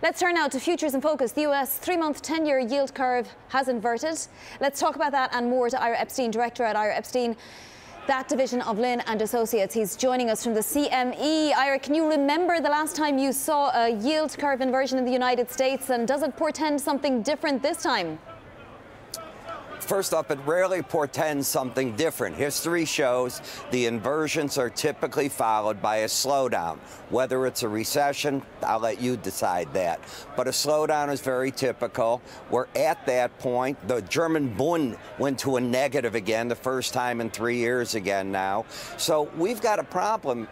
Let's turn now to futures in focus. The US 3-month 10-year yield curve has inverted. Let's talk about that and more to Ira Epstein, director at Ira Epstein, that division of Linn and Associates. He's joining us from the CME. Ira, can you remember the last time you saw a yield curve inversion in the United States, and does it portend something different this time? First up, it rarely portends something different. History shows the inversions are typically followed by a slowdown. Whether it's a recession, I'll let you decide that. But a slowdown is very typical. We're at that point. The German Bund went to a negative again, the first time in 3 years again now. So we've got a problem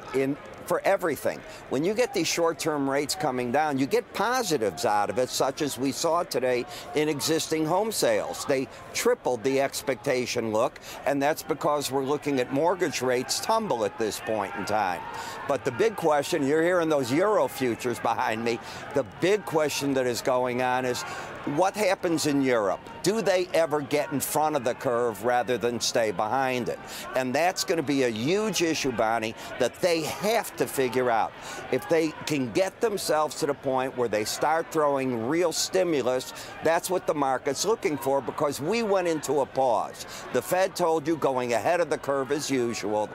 for everything. When you get these short-term rates coming down, you get positives out of it, such as we saw today in existing home sales. They tripled the expectation look, and that's because we're looking at mortgage rates tumble at this point in time. But the big question, you're hearing those Euro futures behind me, the big question that is going on is, what happens in Europe? Do they ever get in front of the curve rather than stay behind it? And that's going to be a huge issue, Vonnie, that they have to figure out. If they can get themselves to the point where they start throwing real stimulus, that's what the market's looking for, because we went into a pause. The Fed told you, going ahead of the curve as usual,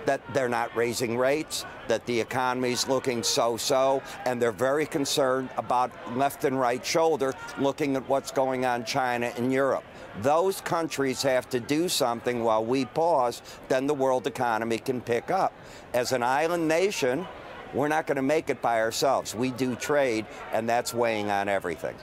that they're not raising rates, that the economy's looking so-so, and they're very concerned about left and right shoulder, looking at what's going on in China and Europe. Those countries have to do something while we pause, then the world economy can pick up. As an island nation, we're not going to make it by ourselves. We do trade, and that's weighing on everything.